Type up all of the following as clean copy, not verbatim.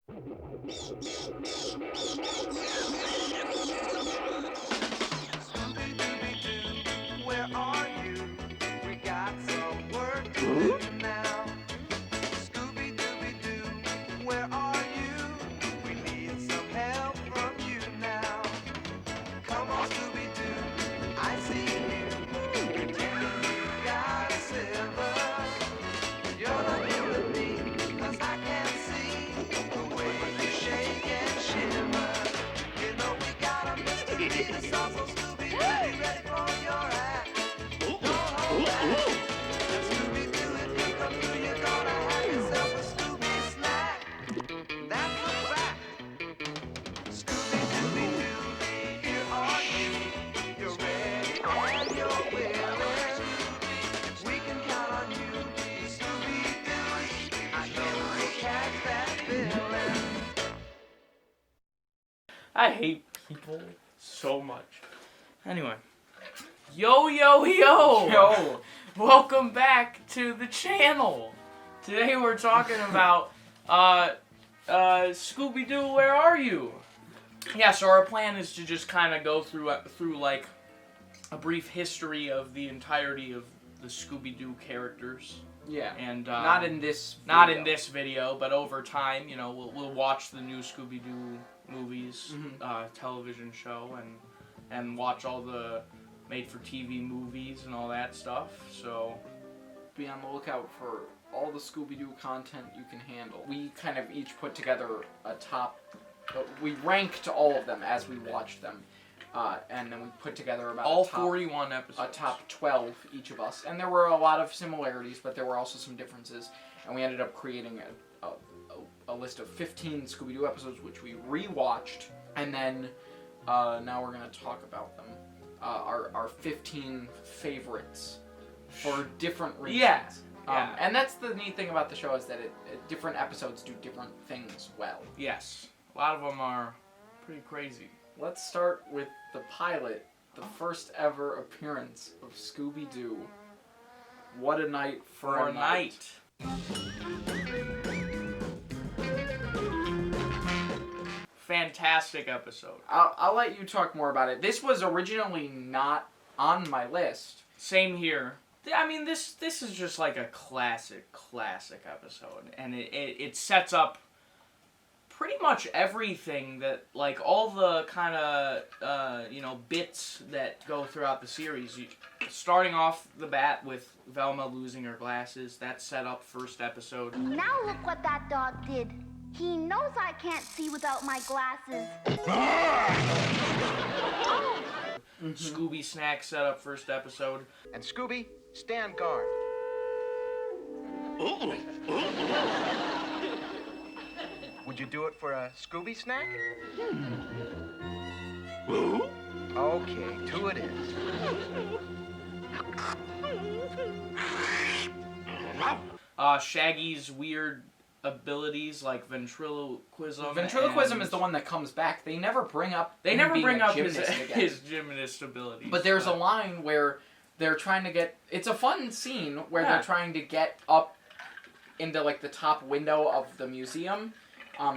Scooby-Doo, where are you? We got some work to do now. Scooby-Doo, where are you? We need some help from you now. Come on, Scooby-Doo, I see you. Pretending you got a silver. You're not here with me, 'cause I can see the way you shake and shiver. You know we got a mystery to solve, so Scooby-Doo, be ready for your act. Don't hold back. And Scooby-Doo, if you come through, you're gonna have yourself a Scooby snack. That's a fact. Scooby-Doo, here are you. You're ready and you're willing. We can count on you, Scooby-Doo. I know you'll catch that villain. I hate people so much. Anyway. Yo! Yo! Welcome back to the channel. Today we're talking about Scooby-Doo Where Are You? Yeah, so our plan is to just kind of go through like a brief history of the entirety of the Scooby-Doo characters. Yeah. And not in this video. Not in this video, but over time, you know, we'll watch the new Scooby-Doo movies, television show, and watch all the made-for-TV movies and all that stuff. So be on the lookout for all the Scooby-Doo content you can handle. We kind of each put together a top. We ranked all of them as we watched them, and then we put together about all a top, 41 episodes. A top 12 each of us, and there were a lot of similarities, but there were also some differences, and we ended up creating a list of 15 Scooby-Doo episodes, which we rewatched, and then now we're going to talk about them. Our 15 favorites for different reasons. Yeah. And that's the neat thing about the show, is that different episodes do different things well. Yes. A lot of them are pretty crazy. Let's start with the pilot, the first ever appearance of Scooby-Doo. What a night for a night. Fantastic episode. I'll let you talk more about it. This was originally not on my list. Same here. I mean, this is just like a classic episode, and it sets up pretty much everything that, like, all the kind of bits that go throughout the series. Starting off the bat with Velma losing her glasses, that set up first episode. Now look what that dog did. He knows I can't see without my glasses. Scooby Snack set up first episode. And Scooby, stand guard. Would you do it for a Scooby snack? Okay, two it is. Shaggy's weird abilities, like ventriloquism. Ventriloquism is the one that comes back. They never bring up. They never bring up his gymnast abilities. But there's a line where they're trying to get. It's a fun scene where they're trying to get up into like the top window of the museum,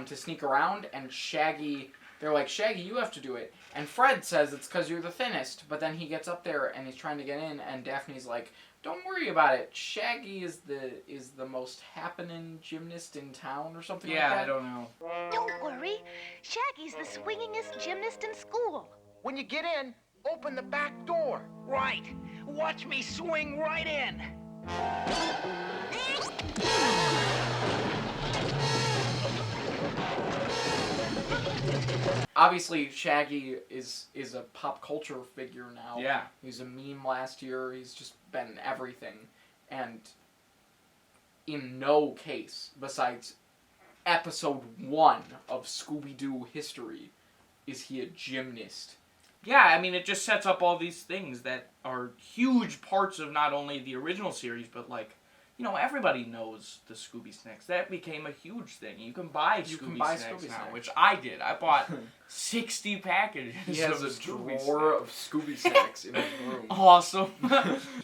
to sneak around, and Shaggy. They're like, Shaggy, you have to do it. And Fred says it's because you're the thinnest. But then he gets up there and he's trying to get in, and Daphne's like, don't worry about it. Shaggy is the most happening gymnast in town, or something like that. Yeah, I don't know. Don't worry. Shaggy's the swingingest gymnast in school. When you get in, open the back door. Right. Watch me swing right in. Obviously, Shaggy is a pop culture figure now. Yeah. He was a meme last year. He's just been everything. And in no case, besides episode 1 of Scooby-Doo history, is he a gymnast. Yeah, I mean, it just sets up all these things that are huge parts of not only the original series, but, like, everybody knows the Scooby snacks. That became a huge thing. You can buy Scooby snacks Scooby now, snacks. which I did. I bought 60 packages He has of a Scooby drawer snacks. of Scooby snacks in his room. Awesome.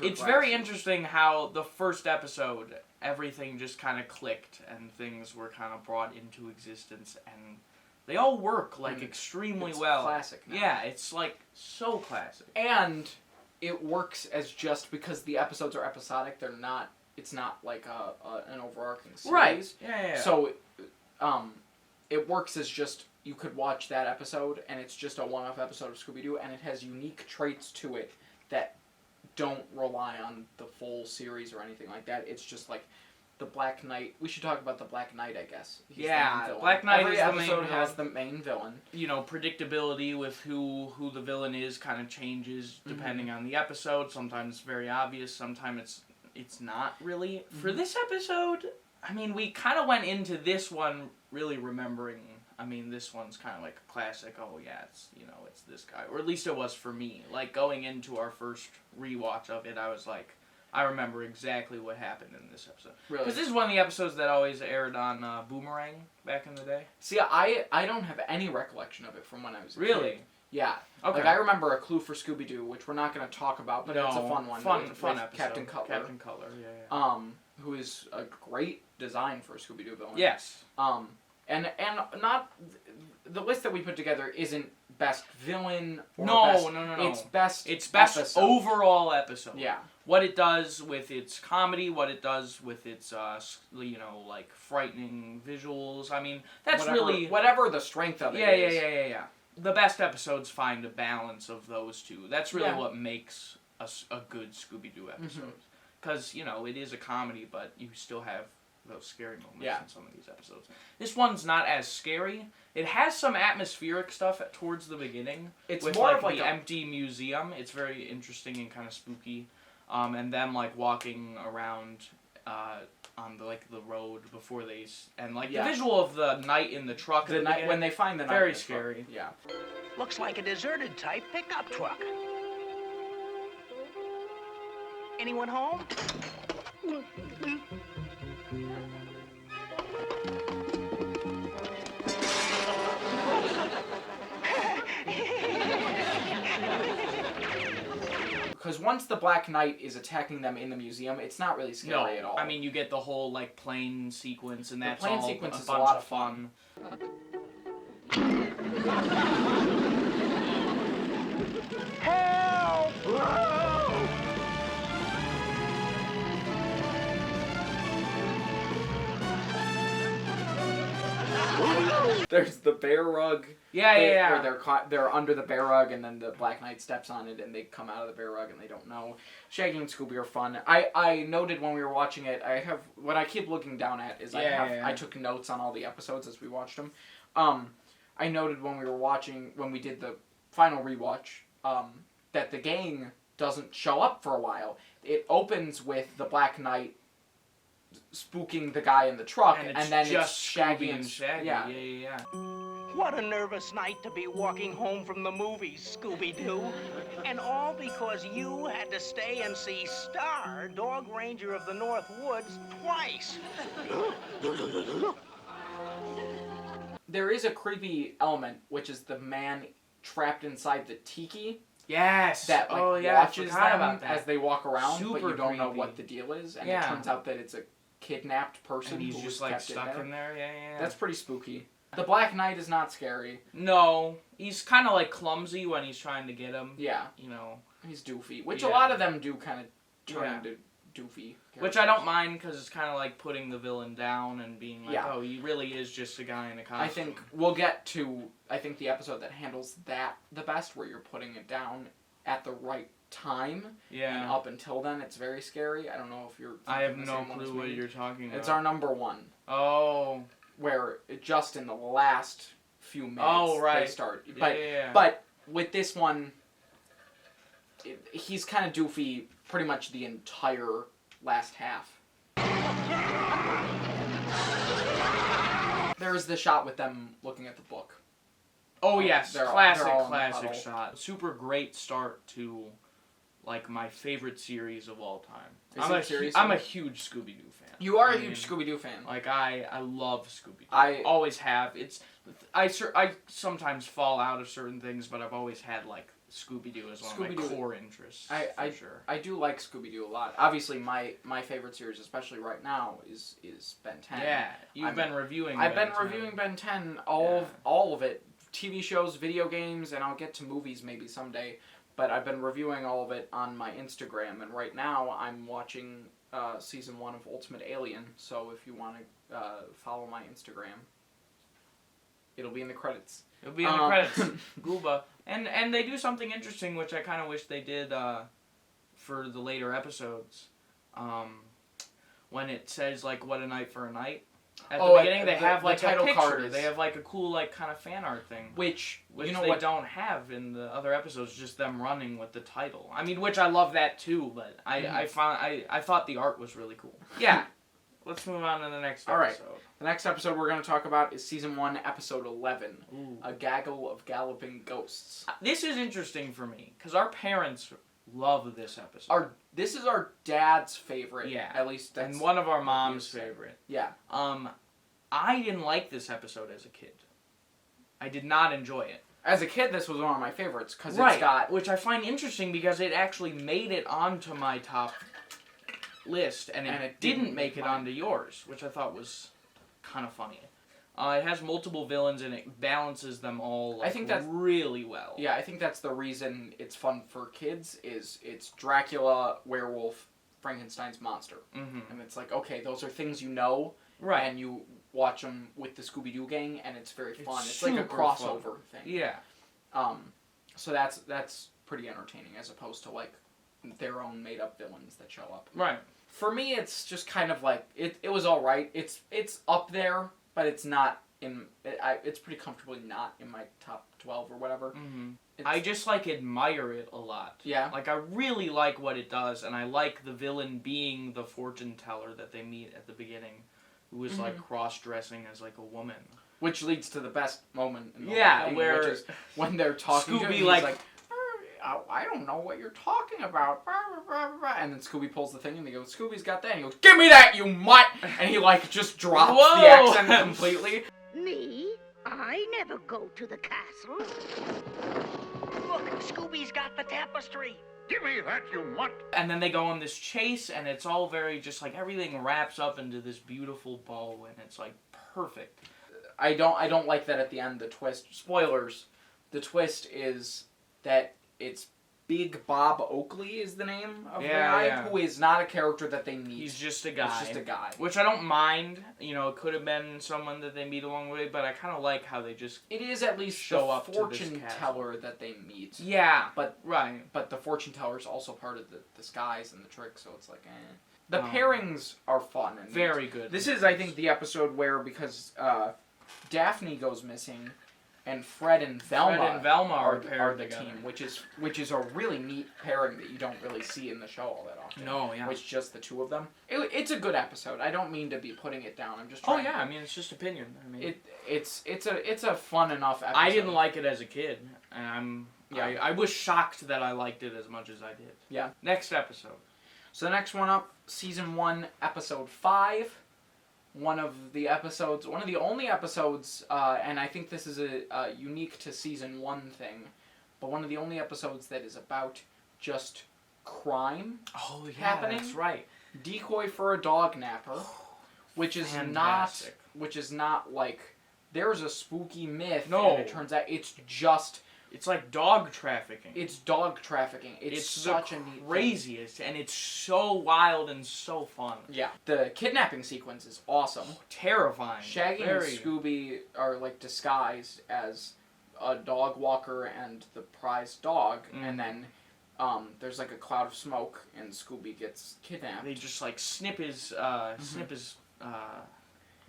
It's very classy. interesting how the first episode, everything just kind of clicked and things were kind of brought into existence, and they all work like And extremely it's well. classic now. Yeah, it's like so classic. And it works as just because the episodes are episodic. They're not. It's not like an overarching series. Right. Yeah. So, it works as just you could watch that episode, and it's just a one-off episode of Scooby-Doo, and it has unique traits to it that don't rely on the full series or anything like that. It's just like the Black Knight. We should talk about the Black Knight, I guess. He's the main villain. Black Knight Every is the main episode villain. has the main villain. Predictability with who the villain is kind of changes depending on the episode. Sometimes it's very obvious. Sometimes it's not really. For this episode, we kind of went into this one really remembering. This one's kind of like a classic. Oh yeah, it's this guy, or at least it was for me. Like going into our first rewatch of it, I was like, I remember exactly what happened in this episode. Really? Because this is one of the episodes that always aired on Boomerang back in the day. See, I don't have any recollection of it from when I was a Really? kid. Yeah. Okay. Like, I remember A Clue for Scooby-Doo, which we're not going to talk about, but it's a fun one. Fun with episode. Captain Cutler. Captain Cutler, yeah. Who is a great design for a Scooby-Doo villain. Yes. And not... The list that we put together isn't best villain or No. best... It's best episode. overall episode. Yeah. What it does with its comedy, what it does with its, like, frightening visuals. That's really... Whatever the strength of it is. Yeah. The best episodes find a balance of those two. That's really what makes a good Scooby-Doo episode. Because, it is a comedy, but you still have those scary moments in some of these episodes. This one's not as scary. It has some atmospheric stuff towards the beginning. It's with, more like, of like the empty museum. It's very interesting and kind of spooky. And them, like, walking around on the road before they... And, like, the visual of the night in the truck. The night when they find the night very in the scary. Truck. Yeah. Looks like a deserted type pickup truck. Anyone home? Because once the Black Knight is attacking them in the museum, it's not really scary at all. You get the whole, like, plane sequence, and that's plane all sequence a is bunch a lot of of fun. There's the bear rug. Yeah. Where they're under the bear rug, and then the Black Knight steps on it, and they come out of the bear rug, and they don't know. Shaggy and Scooby are fun. I noted when we were watching it. What I keep looking down at is I took notes on all the episodes as we watched them. I noted when we did the final rewatch, that the gang doesn't show up for a while. It opens with the Black Knight spooking the guy in the truck, and then just it's Shaggy Scooby and Shaggy. Yeah. What a nervous night to be walking home from the movies, Scooby-Doo. And all because you had to stay and see Star, Dog Ranger of the North Woods, twice. There is a creepy element, which is the man trapped inside the tiki Yes. that watches them as they walk around, but Super you don't know creepy. what the deal is, and it turns out that it's a kidnapped person And he's who just was like kept stuck in there. Yeah. That's pretty spooky. The Black Knight is not scary. No, he's kind of like clumsy when he's trying to get him. Yeah. He's doofy, which a lot of them do kind of turn into doofy characters. Which I don't mind, because it's kind of like putting the villain down and being like, oh, he really is just a guy in a costume. I think we'll get to, the episode that handles that the best, where you're putting it down at the right time. Yeah. And up until then, it's very scary. I don't know if you're... I have no clue what you're talking about. It's our number one. Oh. Where just in the last few minutes they start. But with this one, he's kind of doofy pretty much the entire last half. There is the shot with them looking at the book. Oh yes, they're classic all in the puddle. shot. Super great start to, like my favorite series of all time. Series? I'm a huge Scooby-Doo fan. You are a huge Scooby-Doo fan. Like I love Scooby-Doo. I always have. I sometimes fall out of certain things, but I've always had like Scooby-Doo as one of my core interests. For sure. I do like Scooby-Doo a lot. Obviously, my favorite series, especially right now, is Ben 10. Yeah, I've been reviewing Ben 10, all of it. TV shows, video games, and I'll get to movies maybe someday. But I've been reviewing all of it on my Instagram, and right now I'm watching season 1 of Ultimate Alien. So if you want to follow my Instagram, it'll be in the credits. It'll be in the credits. Gooba. And they do something interesting, which I kind of wish they did for the later episodes. When it says, like, what a night for a night. At the beginning, they have, like, a picture. Card they have, like, a cool, like, kind of fan art thing. Which you know they don't have in the other episodes, just them running with the title. I mean, which I love that, too, but I thought the art was really cool. Yeah. Let's move on to the next episode. All right. The next episode we're going to talk about is Season 1, Episode 11, A Gaggle of Galloping Ghosts. This is interesting for me, because our parents love this episode. This is our dad's favorite. Yeah. At least that's... And one of our mom's favorite. Yeah. I didn't like this episode as a kid. I did not enjoy it. As a kid, this was one of my favorites, because it's got... Which I find interesting, because it actually made it onto my top list, and it didn't make it onto yours, which I thought was kind of funny. It has multiple villains, and it balances them all really well. Yeah, I think that's the reason it's fun for kids, is it's Dracula, werewolf, Frankenstein's monster. Mm-hmm. And it's like, okay, those are things you know, and you watch them with the Scooby-Doo gang, and it's very fun. It's like a crossover thing. Yeah. So that's pretty entertaining, as opposed to, like, their own made-up villains that show up. Right. For me, it's just kind of like, it was alright. It's up there, but it's not in... it's pretty comfortably not in my top 12 or whatever. Mm-hmm. I just, like, admire it a lot. Yeah. Like, I really like what it does, and I like the villain being the fortune teller that they meet at the beginning, who is, like, cross-dressing as, like, a woman. Which leads to the best moment in the whole thing, where... which is when they're talking Scooby, to him, like, I don't know what you're talking about. And then Scooby pulls the thing and he goes, Scooby's got that. And he goes, give me that, you mutt! And he, like, just drops the accent completely. Me? I never go to the castle. Look, Scooby's got the tapestry. Give me that, you mutt! And then they go on this chase, and it's all very just, like, everything wraps up into this beautiful bow, and it's, like, perfect. I don't like that at the end, the twist. Spoilers. The twist is that it's Big Bob Oakley is the name of the guy, who is not a character that they meet. He's just a guy. He's just a guy. Which I don't mind. You know, it could have been someone that they meet along the way, but I kind of like how they just It is at least show up fortune teller that they meet. Yeah. But the fortune teller is also part of the disguise and the trick, so it's like, eh. The pairings are fun. And very good. This is, I think, the episode where, because Daphne goes missing, and Fred and Velma are the together. team, which is a really neat pairing that you don't really see in the show all that often. No, yeah. Which just the two of them. It's a good episode. I don't mean to be putting it down. I'm just trying. I mean, it's just opinion. I mean, it's a fun enough episode. I didn't like it as a kid, and I was shocked that I liked it as much as I did. Yeah. Next episode. So the next one up, Season 1, Episode 5. One of the only episodes, and I think this is a unique to Season 1 thing, but one of the only episodes that is about just crime happening. That's right. Decoy for a Dog Napper, which is not like there's a spooky myth. No. And it turns out it's like dog trafficking. It's dog trafficking. It's such a neat craziest, and it's so wild and so fun. Yeah. The kidnapping sequence is awesome. Terrifying. Shaggy and Scooby are, like, disguised as a dog walker and the prized dog, and then there's, like, a cloud of smoke, and Scooby gets kidnapped. They just, like, snip his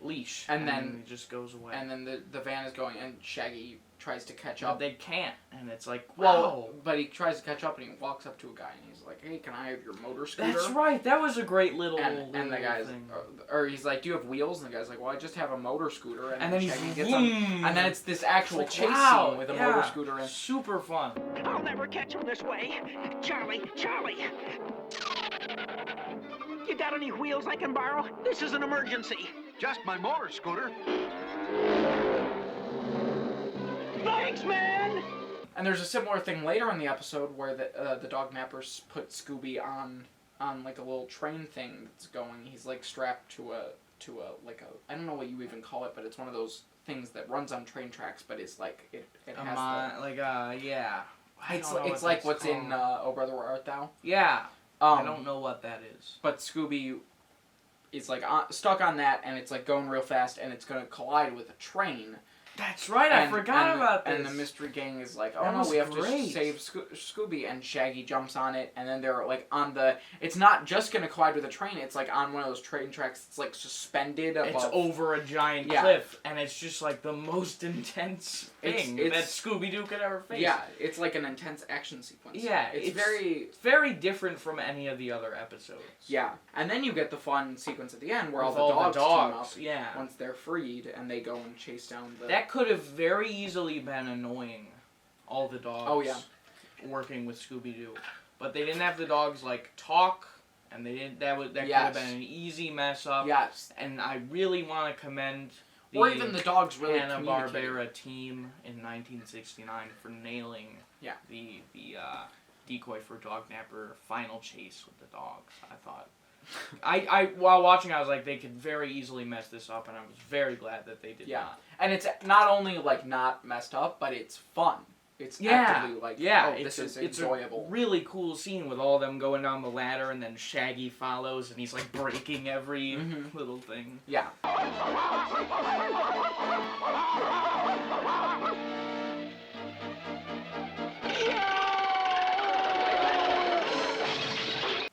leash, and then he just goes away. And then the van is going, and Shaggy tries to catch But up. they can't, and it's like, Well, wow. but he tries to catch up and he walks up to a guy and he's like, "Hey, can I have your motor scooter?" That's right. That was a great little. And the little guy's, thing. or he's like, "Do you have wheels?" And the guy's like, "Well, I just have a motor scooter." And then Shaggy he's gets vroom. on, and then it's this actual It's chase like, wow, scene with a yeah, motor scooter. And super fun. I'll never catch him this way. Charlie, Charlie! You got any wheels I can borrow? This is an emergency. Just my motor scooter. Thanks, man! And there's a similar thing later in the episode where the dog nappers put Scooby on like a little train thing that's going. He's like strapped to a like a, I don't know what you even call it, but it's one of those things that runs on train tracks, but it's like it has yeah. it's like what's in Oh Brother Where Art Thou? Yeah. I don't know what that is. But Scooby is like stuck on that, and it's like going real fast, and it's gonna collide with a train. That's right. I forgot about this. And the mystery gang is like, "Oh That no, was we have great. to save Scooby," and Shaggy jumps on it, and then they're like on the. It's not just gonna collide with a train; it's like on one of those train tracks. It's like suspended above. It's over a giant cliff, and it's just like the most intense thing that Scooby-Doo could ever face. Yeah, it's like an intense action sequence. Yeah, it's very different from any of the other episodes. Yeah, and then you get the fun sequence at the end where With all the dogs team team up, up once they're freed, and they go and chase down the. That could have very easily been annoying, all the dogs. Oh, yeah. Working with Scooby-Doo, but they didn't have the dogs like talk, and they didn't. That could have been an easy mess up. Yes. And I really want to commend the or even the dogs really Hanna-Barbera team in 1969 for nailing the decoy for dog napper final chase with the dogs. I thought. I while watching, I was like, they could very easily mess this up, and I was very glad that they did not. And it's not only like not messed up, but it's fun. It's actively like, this is enjoyable. It's a really cool scene with all of them going down the ladder, and then Shaggy follows, and he's like breaking every little thing. Yeah.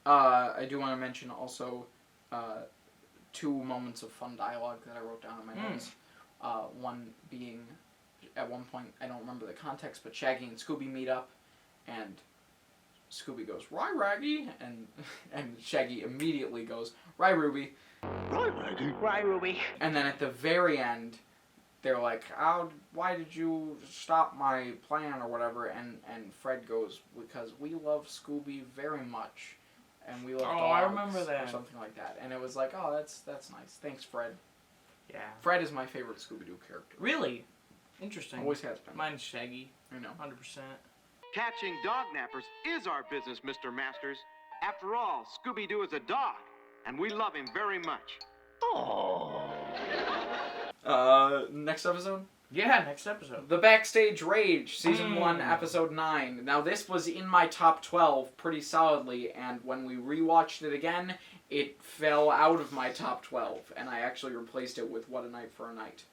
I do want to mention also two moments of fun dialogue that I wrote down in my notes. One being, at one point, I don't remember the context, but Shaggy and Scooby meet up, and Scooby goes, "Rye, Raggy," and Shaggy immediately goes, "Rye, Ruby." Right, Maggie. Right, Ruby. And then at the very end, they're like, why did you stop my plan or whatever? And Fred goes, "Because we love Scooby very much. And we love dogs." I remember that. Or something like that. And it was like, oh, that's nice. Thanks, Fred. Yeah. Fred is my favorite Scooby-Doo character. Really? Interesting. Always has been. Mine's Shaggy. I know. 100%. Catching dog nappers is our business, Mr. Masters. After all, Scooby-Doo is a dog, and we love him very much. Next episode? Yeah, next episode. The Backstage Rage, Season 1, Episode 9. Now, this was in my top 12 pretty solidly, and when we rewatched it again, it fell out of my top 12, and I actually replaced it with What a Night for a Night.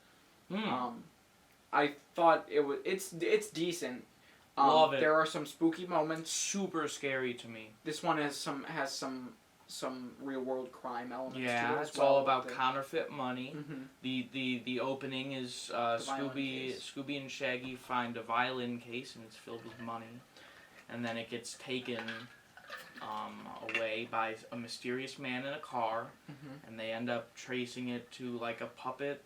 I thought it's decent. Love it. There are some spooky moments. Super scary to me. This one has some real world crime elements to it as it's well. all about counterfeit money. Mm-hmm. The opening is Scooby and Shaggy find a violin case, and it's filled with money, and then it gets taken away by a mysterious man in a car, and they end up tracing it to like a puppet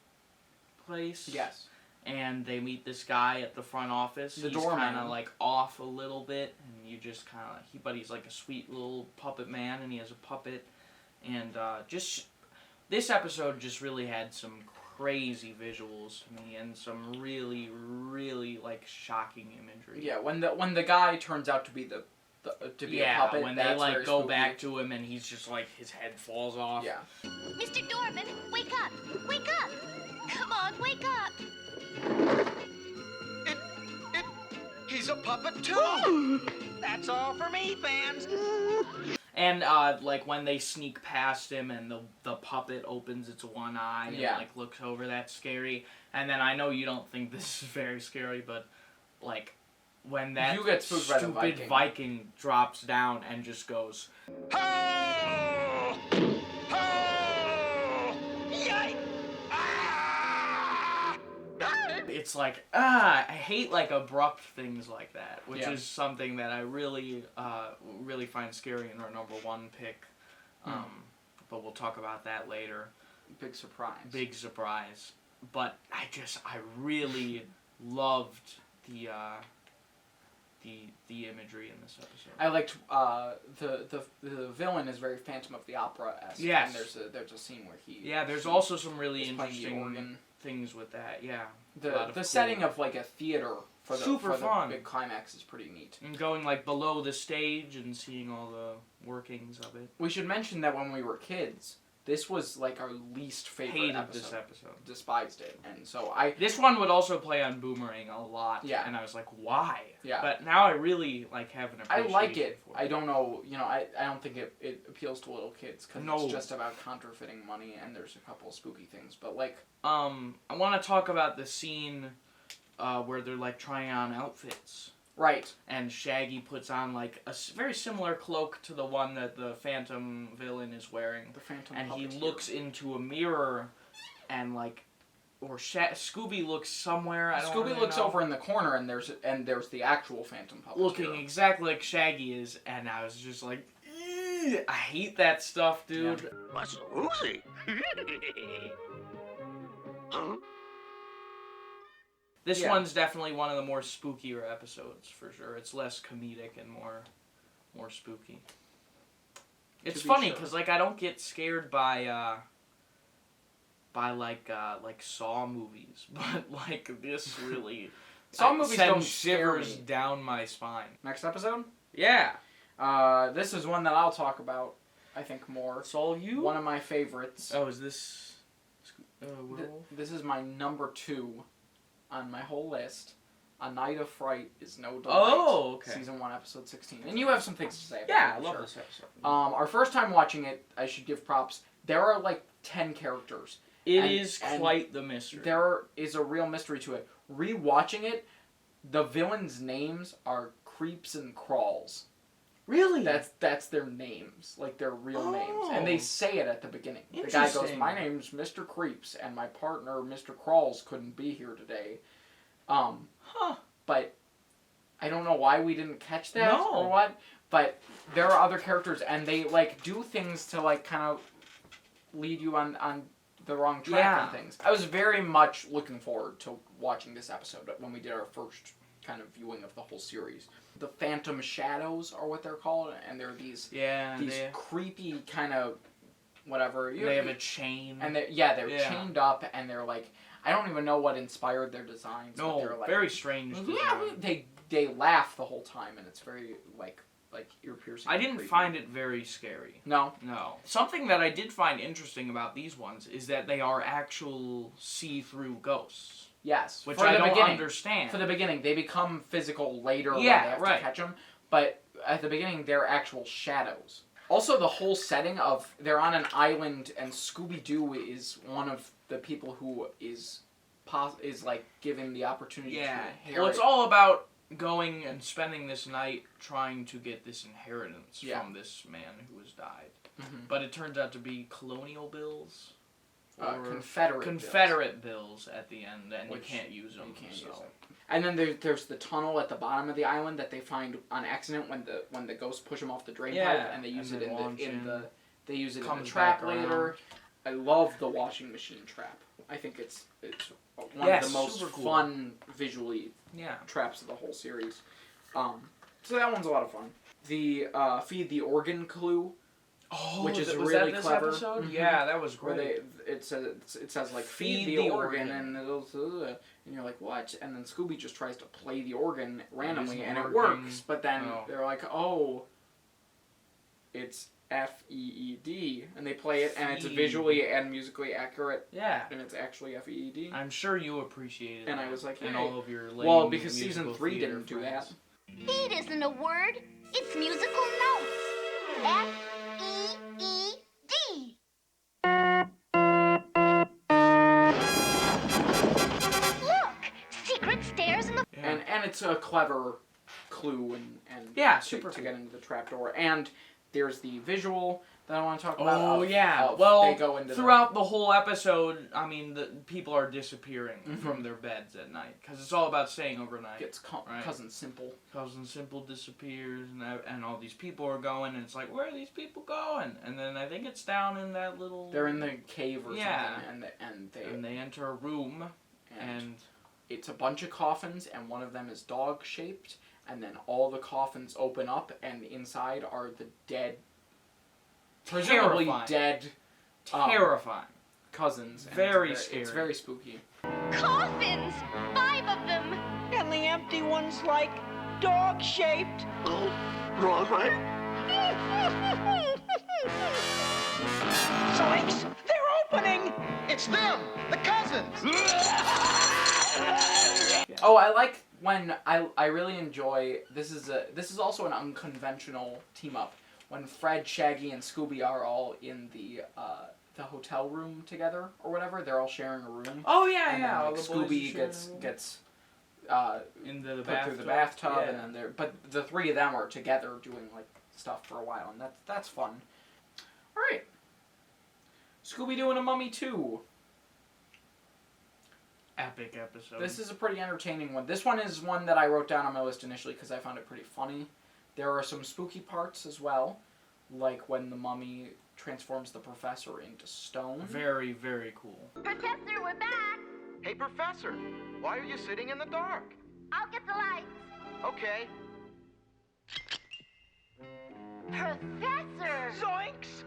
place. Yes. And they meet this guy at the front office. The He's doorman. kind of like off a little bit, and you just kind of but he's like a sweet little puppet man, and he has a puppet, and just this episode just really had some crazy visuals to me, and some really, really like shocking imagery. Yeah, when the guy turns out to be a puppet, when that's they like very go spooky. back to him, and he's just like his head falls off. Yeah. Mr. Dorman, wake up! Wake up! Come on, wake up! He's a puppet too. That's all for me, fans. And like when they sneak past him, and the puppet opens its one eye and like looks over, that's scary. And then I know you don't think this is very scary, but like when that You get spooked by the stupid Viking drops down and just goes, Ho! Ho! Yikes! Ah! it's like, I hate like abrupt things like that, which Yeah. is something that I really find scary in our number one pick. But we'll talk about that later. Big surprise. Big surprise. But I really loved the imagery in this episode. I liked the villain is very Phantom of the Opera-esque. Yes. And there's a scene where he there's also some really is playing the interesting organ. things with that. Yeah. The setting of like a theater for Super fun. the big climax is pretty neat. And going like below the stage and seeing all the workings of it. We should mention that when we were kids, this was like our least favorite Hated episode. this episode. Despised it. And so This one would also play on Boomerang a lot. Yeah. And I was like, why? Yeah. But now I really like have an I appreciation like it. for I don't know, I don't think it appeals to little kids because No. it's just about counterfeiting money and there's a couple of spooky things. But like, I want to talk about the scene where they're like trying on outfits. right. And Shaggy puts on like a very similar cloak to the one that the Phantom villain is wearing. The Phantom And he Puppeteer. looks into a mirror and like, or Scooby looks somewhere. I don't Scooby really looks know. over in the corner and there's the actual Phantom Puppeteer. Looking exactly like Shaggy is, and I was just like, "Ew, I hate that stuff, dude. Yeah. What's Lucy? Huh? This Yeah. one's definitely one of the more spookier episodes for sure. It's less comedic and more spooky. It's be funny sure. because like I don't get scared by like Saw movies, but like this really Saw movies don't sends scare shivers me. down my spine. Next episode? Yeah, This is one that I'll talk about, I think, more. it's all you. One of my favorites. Oh, is this? Werewolf? This is my number 2 on my whole list. A Night of Fright is No Delight. Oh, okay. Season 1, episode 16. And you have some things to say about Yeah, it, I love sure. this episode. Our first time watching it, I should give props. There are like 10 characters. It and- is and quite the mystery. There is a real mystery to it. Rewatching it, the villains' names are Creeps and Crawls. Really? That's their names, like their real names, and they Oh. say it at the beginning. The guy goes, Interesting. "My name's Mr. Creeps, and my partner, Mr. Crawls, couldn't be here today." But I don't know why we didn't catch that No. or what. But there are other characters, and they like do things to like kind of lead you on the wrong track Yeah. and things. I was very much looking forward to watching this episode when we did our first kind of viewing of the whole series. The Phantom Shadows are what they're called, and they're these they creepy kind of whatever. have a chain. and they're Yeah. chained up, and they're like, I don't even know what inspired their designs. but no, they're like, very strange. yeah, design. they laugh the whole time, and it's very like ear piercing. I didn't find it very scary. No. No. Something that I did find interesting about these ones is that they are actual see-through ghosts. Yes. Which for I the don't beginning. understand. For the beginning, they become physical later when they Yeah, have right. to catch them. But at the beginning, they're actual shadows. Also, the whole setting of they're on an island, and Scooby-Doo is one of the people who is like given the opportunity to inherit. Well, it's all about going and spending this night trying to get this inheritance Yeah. from this man who has died. Mhm. But it turns out to be colonial bills. Or Confederate bills at the end, and Which you can't use them. You can't so. use it. And then there's the tunnel at the bottom of the island that they find on accident when the ghosts push them off the drain Yeah, pipe, and they use and it they launch in in. the they use it in the Comes trap back around. later. I love the washing machine trap. I think it's one Yes, of the most super cool. fun visually Yeah. traps of the whole series. So that one's a lot of fun. The feed the organ clue, Oh, which is was really that this clever. episode? Mhm. Yeah, that was where great. it says like feed the organ, and you're like, what? And then Scooby just tries to play the organ randomly, isn't and it working. works. But then Oh. they're like, oh, it's FEED, and they play it, and it's Feed. visually and musically accurate, Yeah. and it's actually FEED. I'm sure you appreciated And that. I was like, and hey. all of your lame Well, because season musical 3 theater didn't do friends. that. Feed isn't a word, it's musical notes. F-E-E-D. Look! Secret stairs in the... Yeah. And it's a clever clue and Yeah, to super to cool. get into the trapdoor. And there's the visual that I want to talk about. Oh, yeah. They Well, go into throughout the whole episode, I mean, the people are disappearing from their beds at night. Because it's all about staying overnight. Gets right? Cousin Simple. Cousin Simple disappears, and all these people are going, and it's like, where are these people going? And then I think it's down in that little... They're in the cave or Yeah. something, And they enter a room, and... It's a bunch of coffins, and one of them is dog-shaped, and then all the coffins open up, and inside are the dead... Presumably Terrifying. dead... Terrifying. Cousins. And Very it's scary. It's very spooky. Coffins! 5 of them! And the empty one's like dog-shaped. Zoinks! They're opening! It's them, the cousins. Oh, I like when I really enjoy this is also an unconventional team up when Fred, Shaggy, and Scooby are all in the hotel room together or whatever. They're all sharing a room. Oh, yeah, And yeah. then, all like, the boys Scooby are sharing gets into the put bathtub. through the bathtub, Yeah. and then but the three of them are together doing like stuff for a while, and that's fun. All right, Scooby-Doo and a Mummy 2. Epic episode. This is a pretty entertaining one. This one is one that I wrote down on my list initially because I found it pretty funny. There are some spooky parts as well, like when the mummy transforms the professor into stone. very, very cool. Professor, we're back! Hey, Professor, why are you sitting in the dark? I'll get the lights. Okay. Professor! Zoinks!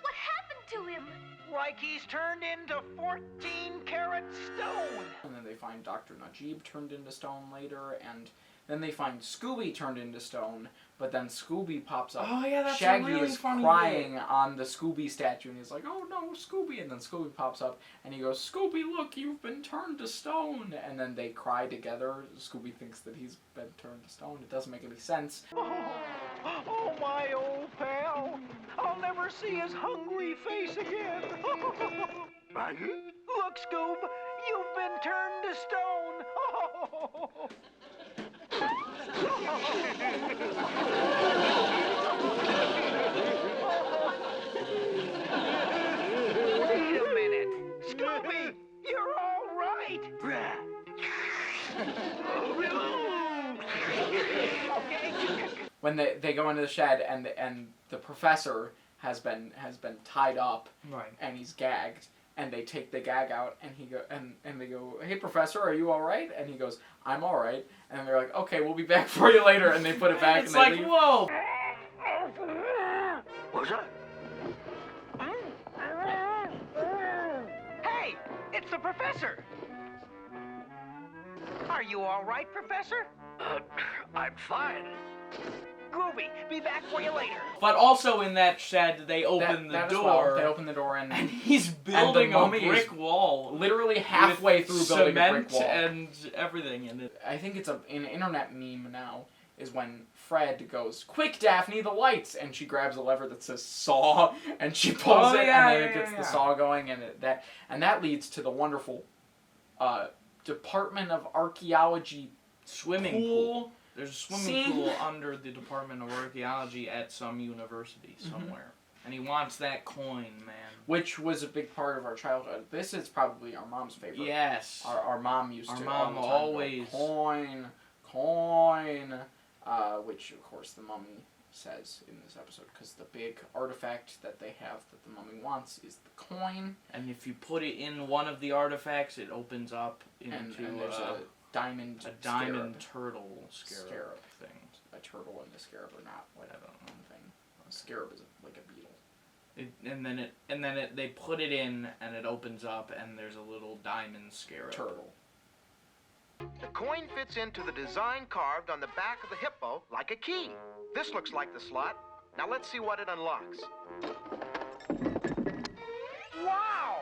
What happened to him? Like he's turned into 14-karat stone. And then they find Dr. Najib turned into stone later, and then they find Scooby turned into stone, but then Scooby pops up. Oh, yeah, that's a Shaggy really is funny crying bit. on the Scooby statue, and he's like, oh no, Scooby! And then Scooby pops up, and he goes, Scooby, look, you've been turned to stone! And then they cry together. Scooby thinks that he's been turned to stone. It doesn't make any sense. Oh, my old pal. I'll never see his hungry face again. Look, Scoob, you've been turned to stone. Wait a minute. Scooby, you're all right. Okay. When they go into the shed, and the professor has been tied up, Right. and he's gagged, and they take the gag out, and they go, hey, Professor, are you all right? And he goes, I'm all right. And they're like, okay, we'll be back for you later, and they put it back, It's and they like, leave. whoa! What's that? Hey, it's the professor. Are you all right, Professor? I'm fine. Groovy, be back for you later. But also in that shed, they open That the as well. door, They open the door, and he's building a mummy is brick wall. literally halfway with through building a brick cement wall. and everything in it. I think it's an internet meme now, is when Fred goes, quick, Daphne, the lights! And she grabs a lever that says saw, and she pulls Oh, it, yeah, and then yeah, it gets yeah, the yeah. saw going, and that leads to the wonderful Department of Archaeology Swimming pool. There's a swimming Scene. pool under the Department of Archaeology at some university somewhere. And he wants that coin, man. which was a big part of our childhood. This is probably our mom's favorite. Yes. Our mom used Our to mom all the time always- go, coin, which of course the mummy says in this episode, because the big artifact that they have that the mummy wants is the coin. And if you put it in one of the artifacts, it opens up into And there's a diamond turtle scarab thing. A turtle and the scarab are not like I don't know. one thing. A scarab is like a beetle. And then they put it in, and it opens up, and there's a little diamond scarab. Turtle. The coin fits into the design carved on the back of the hippo like a key. This looks like the slot. Now let's see what it unlocks. Wow!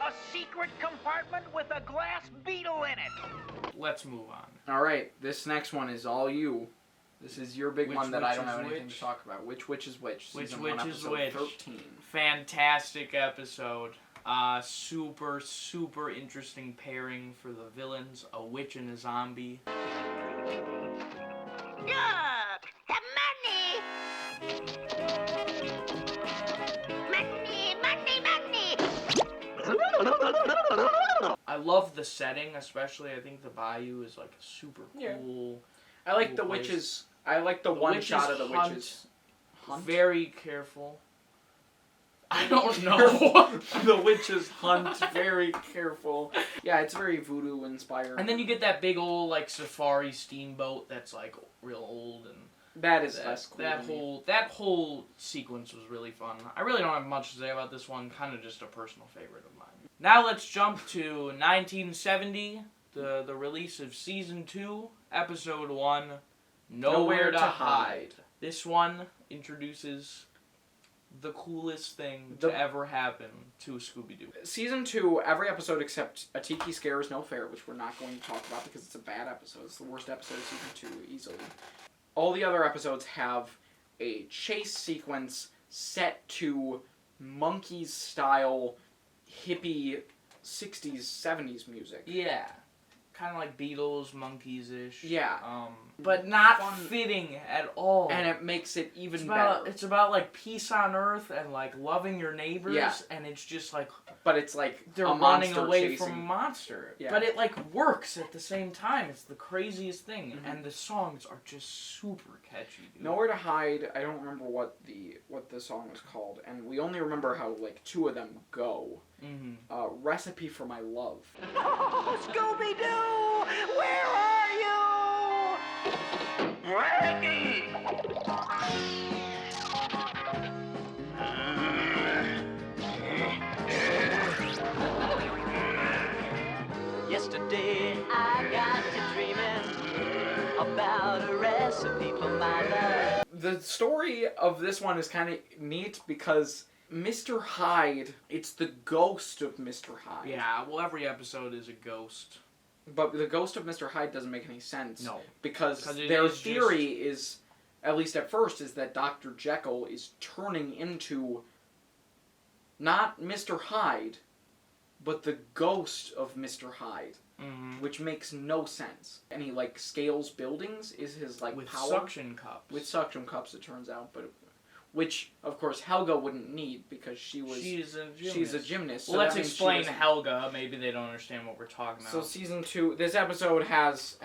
A secret compartment with a glass beetle in it. Let's move on. All right, this next one is all you. This is your big Which one that I don't witch have is anything which? to talk about. Which is which? Which Season witch 1, is episode which? 13. Fantastic episode. Super, super interesting pairing for the villains. A witch and a zombie. Look! The money! love the setting, especially. I think the bayou is like super cool. I like the place. witches. I like the one shot of the witches. Hunt? Very careful. I don't know. The witches hunt very careful. Yeah, it's very voodoo inspired. And then you get that big old like safari steamboat that's like real old, and that is less cool. That whole sequence was really fun. I really don't have much to say about this one. Kind of just a personal favorite of mine. Now let's jump to 1970, the release of season 2, episode 1, Nowhere to Hide. This one introduces the coolest thing to ever happen to Scooby-Doo. Season 2, every episode except A Tiki Scare is No Fair, which we're not going to talk about because it's a bad episode. It's the worst episode of season 2, easily. All the other episodes have a chase sequence set to monkeys-style, hippie 60s, 70s music. Yeah. Kind of like Beatles, Monkeys-ish. Yeah. But not fun. fitting at all. And it makes it even better. better. It's about like peace on earth and like loving your neighbors. Yeah. And it's just like... But it's like they're a running monster away chasing. from a monster. Yeah. But it like works at the same time. It's the craziest thing. Mm-hmm. And the songs are just super catchy, dude. Nowhere to Hide, I don't remember what the song was called. And we only remember how like 2 of them go. Mm-hmm. Recipe for My Love. Oh, Scooby-Doo, where are you? Reggie! Yesterday I got to dreaming about a recipe for my love. The story of this one is kind of neat because Mr. Hyde, it's the ghost of Mr. Hyde. Yeah, well, every episode is a ghost. But the ghost of Mr. Hyde doesn't make any sense. No. Because it their is theory is, at least at first, is that Dr. Jekyll is turning into not Mr. Hyde, but the ghost of Mr. Hyde. Mm-hmm. Which makes no sense. And he, like, scales buildings is his, like, With power. suction cups. With suction cups, it turns out. But which, of course, Helga wouldn't need because she's a gymnast. Well, so let's that means explain she doesn't- Helga. Maybe they don't understand what we're talking about. So season 2, this episode has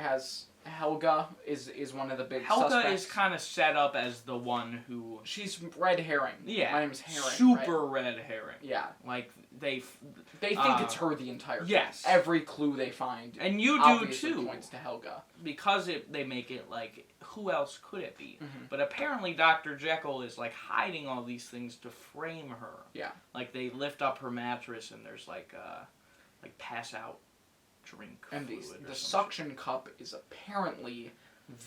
Helga is one of the big Helga suspects. is kind of set up as the one who... She's red herring. Yeah. My name is Herring. Super right? red herring. Yeah. Like, they think it's her the entire time. Yes. Every clue they find. And you do obviously too. Points to Helga. Because they make it like, who else could it be? Mm-hmm. But apparently Dr. Jekyll is like hiding all these things to frame her. Yeah. Like they lift up her mattress and there's like pass out drink And fluid the or some suction cup is apparently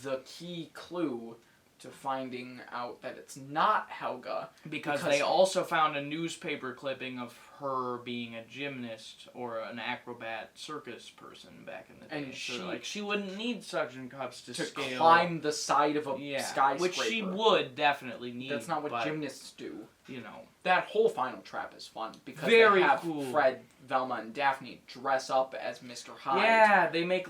the key clue to finding out that it's not Helga. Because they also found a newspaper clipping of her being a gymnast or an acrobat circus person back in the day. And she wouldn't need suction cups to scale. climb the side of a skyscraper. Which she would definitely need. That's not what gymnasts do. You know. That whole final trap is fun because Very they have cool. Fred, Velma, and Daphne dress up as Mr. Hyde. Yeah, they make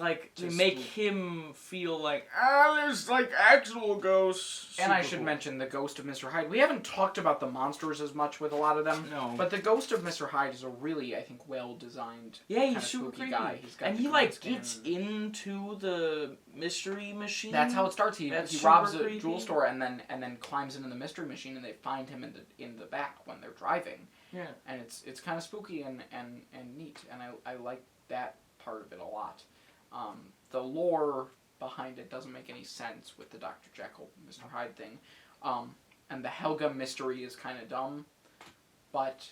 him feel like there's like actual ghosts. And I Super should cool. mention the ghost of Mr. Hyde. We haven't talked about the monsters as much with a lot of them. No. But the ghost of Mr. Hyde is a really, I think, well-designed he's super spooky creepy. guy. He's got And the he green like skin gets and- into the mystery machine. That's how it starts. He That's robs super a jewel creepy. store and then climbs into the mystery machine and they find him in the back when they're driving. Yeah. And it's kind of spooky and neat, and I like that part of it a lot. The lore behind it doesn't make any sense with the Dr. Jekyll, Mr. Hyde thing. And the Helga mystery is kind of dumb, but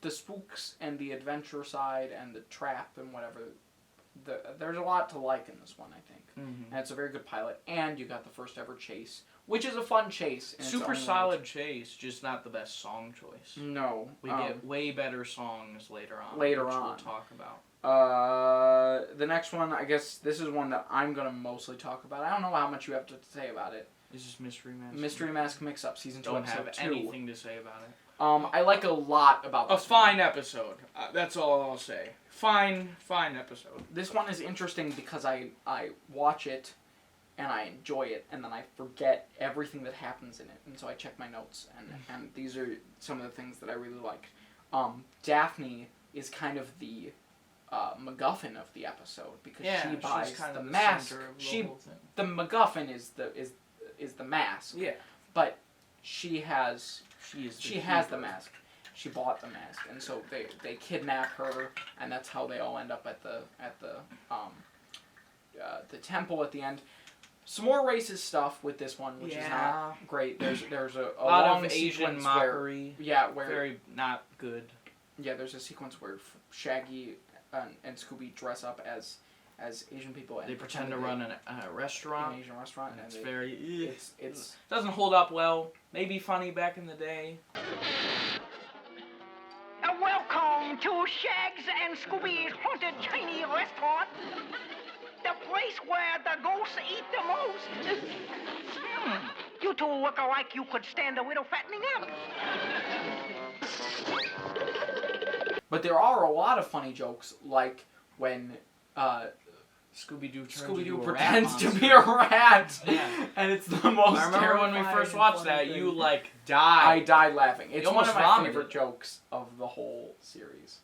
the spooks and the adventure side and the trap and whatever, there's a lot to like in this one, I think. Mm-hmm. And it's a very good pilot, and you got the first ever chase, which is a fun chase. in its Super own solid right. chase, just not the best song choice. No. We get way better songs later on. Later which on. we'll talk about. The next one, I guess this is one that I'm going to mostly talk about. I don't know how much you have to say about it. Is this Mystery Mask? Mystery Mask Mix-Up, Season 2, Don't Episode have 2. anything to say about it. I like a lot about A this one. fine episode. That's all I'll say. Fine episode. This one is interesting because I watch it and I enjoy it, and then I forget everything that happens in it, and so I check my notes, and these are some of the things that I really liked. Daphne is kind of the MacGuffin of the episode because Yeah, she buys she's kind the of the mask. center of the whole thing. The MacGuffin is the mask. Yeah. But she has She has the mask. She bought the mask, and so they kidnap her, and that's how they all end up at the temple at the end. Some more racist stuff with this one, which is not great. There's a lot long of Asian sequence mockery. where Very not good. yeah, there's a sequence where Shaggy and Scooby dress up as Asian people. And They pretend to run a restaurant. an Asian restaurant, and It's they- very. it's doesn't hold up well. Maybe funny back in the day. Welcome to Shags and Scooby's Haunted Chinese Restaurant. The place where the ghosts eat the most. You two look alike you could stand a widow fattening up. But there are a lot of funny jokes, like when Scooby-Doo pretends to be a rat, Yeah. and it's the most. I remember when we terrifying, first watched funny that, thing. you like I died. died laughing. It's one almost of my vomited. favorite jokes of the whole series.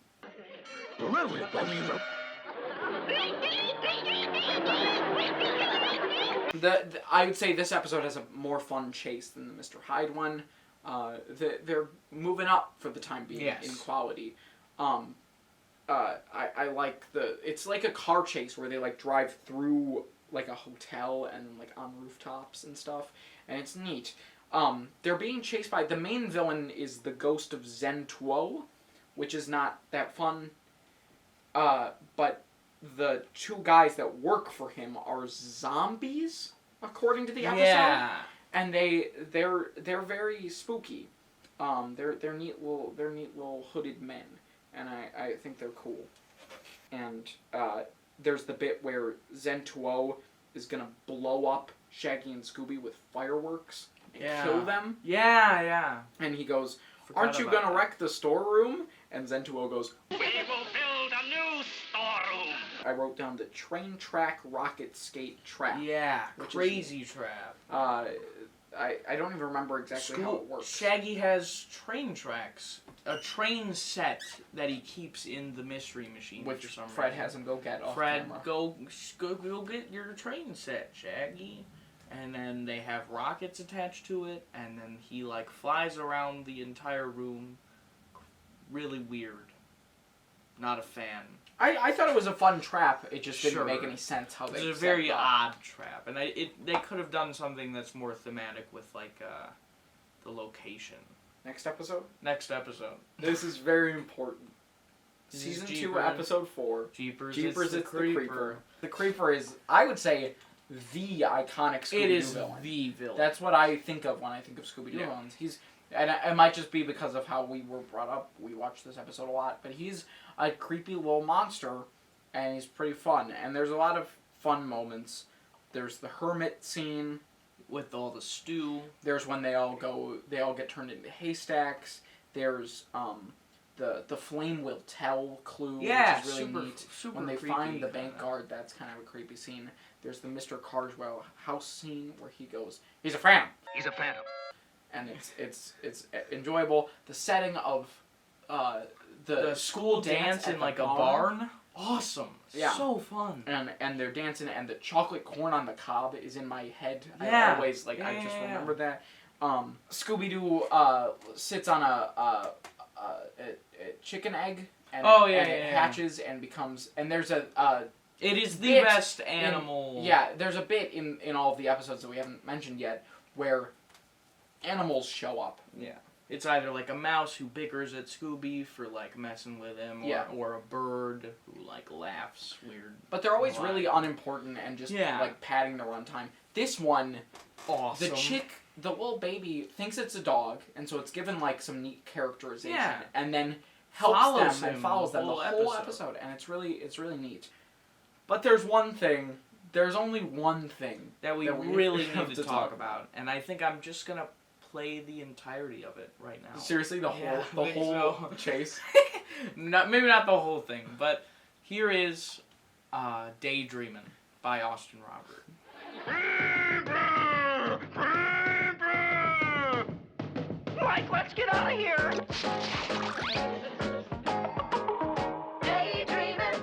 I would say this episode has a more fun chase than the Mr. Hyde one. They're moving up for the time being Yes. in quality. I like it's like a car chase where they like drive through like a hotel and like on rooftops and stuff, and it's neat. They're being chased by the main villain is the ghost of Zen Tuo, which is not that fun. But the two guys that work for him are zombies, according to the episode. Yeah. And they're very spooky. They're neat little hooded men, and I think they're cool. And there's the bit where Zen Tuo is gonna blow up Shaggy and Scooby with fireworks and kill them. Yeah. And he goes, Forgot "Aren't you about gonna that. wreck the storeroom?" And Zen Tuo goes, We will build a new storeroom. I wrote down the train track rocket skate trap. Yeah. Which is- Crazy trap. I don't even remember exactly how it works. Shaggy has train tracks. A train set that he keeps in the mystery machine. Which for some Fred reason. has him go get off Fred, camera. go get your train set, Shaggy. And then they have rockets attached to it, and then he like flies around the entire room. Really weird. Not a fan. I thought it was a fun trap. It just didn't Sure. make any sense how they. It's a set very it up. odd trap, and they could have done something that's more thematic with like the location. Next episode. Next episode. This is very important. This is Season 2, Jeepers. episode 4. Jeepers, Jeepers, it's the creeper. The Creeper is, I would say, the iconic Scooby-Doo It is villain. the villain. That's what I think of when I think of Scooby-Doo Yeah. villains. And it might just be because of how we were brought up. We watched this episode a lot, but he's a creepy little monster, and he's pretty fun. And there's a lot of fun moments. There's the hermit scene. with all the stew. There's when they all get turned into haystacks. There's the flame will tell clue, Yeah, which is really super, neat. super When they creepy, find the bank kinda. guard, that's kind of a creepy scene. There's the Mr. Carswell house scene where he goes, "He's a phantom." He's a phantom. And it's enjoyable. The setting of the school dance at in the like a barn. Awesome. Yeah. So fun. and they're dancing, and the chocolate corn on the cob is in my head. Yeah. I always I just Yeah. remember that. Scooby-Doo sits on a chicken egg, and, and it hatches and becomes, and there's a It is the bit best animal. there's a bit in all of the episodes that we haven't mentioned yet where animals show up. Yeah. It's either like a mouse who bickers at Scooby for like messing with him, or a bird who like laughs weird. But they're always Why? really unimportant and just like padding the runtime. This one, Awesome. the chick, the little baby, thinks it's a dog, and so it's given like some neat characterization, Yeah. and then helps Follows them him and follows the them the whole whole episode. episode, and it's really neat. But there's one thing. There's only one thing that we that we really have need to to talk talk about, and I think I'm just gonna play the entirety of it right now. Seriously, the Yeah, whole I think so. chase. Maybe not the whole thing, but here is Daydreamin' by Austin Robert. Mike, let's get out of here. Daydreaming,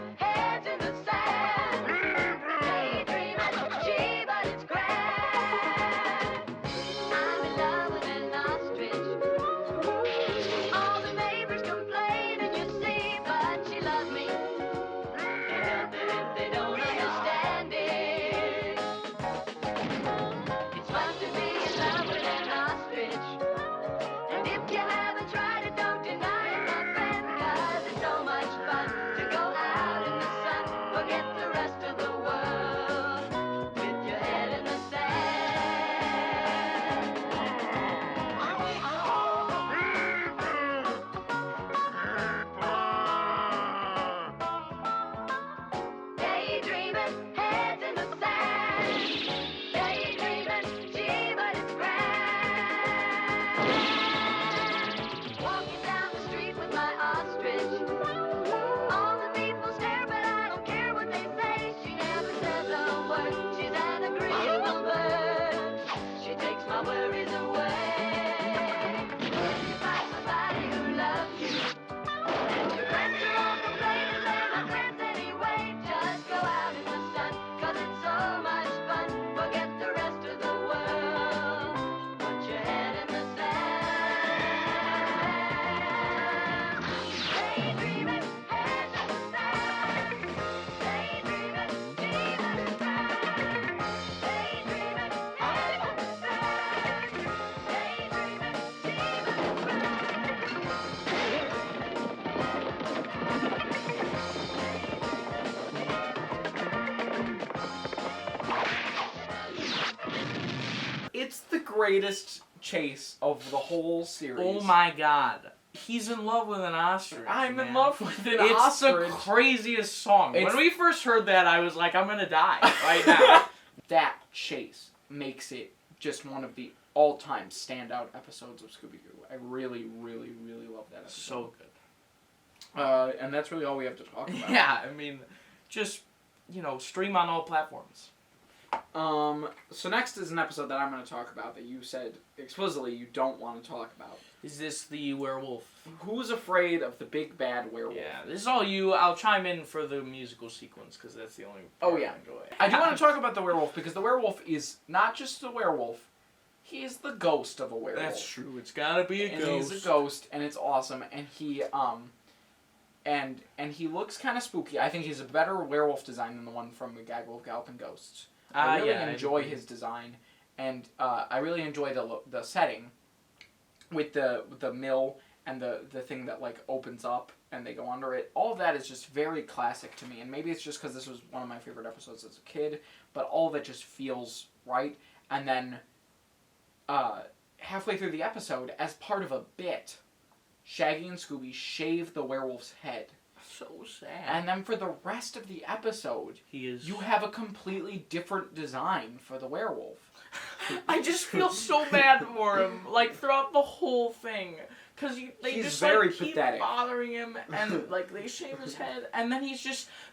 worries away. You find somebody who loves you. And your friends are all complaining they're not friends anyway. Just go out in the sun, 'cause it's so much fun. Forget the rest of the world. Put your head in the sand. Daydreaming, head in the sand. Daydreaming, deep in the sand. Daydreaming, head in the sand. Daydreaming, deep in the sand. It's the greatest chase of the whole series. Oh my god. He's in love with an ostrich. I'm man. in love with an It's ostrich. the craziest song. It's- When we first heard that, I was like, I'm gonna die right now. That chase makes it just one of the all-time standout episodes of Scooby-Doo. I really, really, really love that episode. So good. And that's really all we have to talk about. Yeah, I mean, just, stream on all platforms. So next is an episode that I'm going to talk about that you said explicitly you don't want to talk about. Is this the werewolf? Who's afraid of the big bad werewolf? Yeah, this is all you. I'll chime in for the musical sequence, because that's the only part Oh, yeah. I enjoy. I do want to talk about the werewolf because the werewolf is not just a werewolf. He is the ghost of a werewolf. That's true. It's gotta be a And ghost. he's a ghost, and it's awesome. And he and he looks kind of spooky. I think he's a better werewolf design than the one from the Gaggle of Galloping Ghosts. I really enjoy his design, and I really enjoy the setting with the mill and the thing that like opens up and they go under it. All of that is just very classic to me, and maybe it's just because this was one of my favorite episodes as a kid, but all of it just feels right. And then halfway through the episode, as part of a bit, Shaggy and Scooby shave the werewolf's head. So sad. And then for the rest of the episode, he is. you have a completely different design for the werewolf. I just feel so bad for him, like throughout the whole thing, because they He's just very like keep pathetic. bothering him, and like they shave his head, and then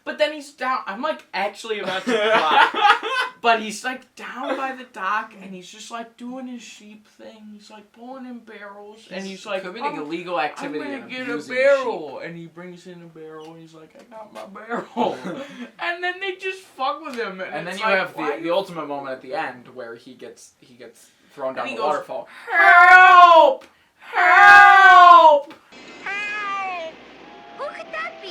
but then he's down. I'm like actually about to cry, but he's like down by the dock, and he's just like doing his sheep thing. He's like pulling in barrels, and he's like committing illegal activity. I'm and gonna get a abusing barrel, and he brings in a barrel, and he's like, I got my barrel, and then they just fuck with him, And then it's you like, have the ultimate moment at the end where he gets thrown down he the goes, waterfall. Help! Help! Help! Who could that be?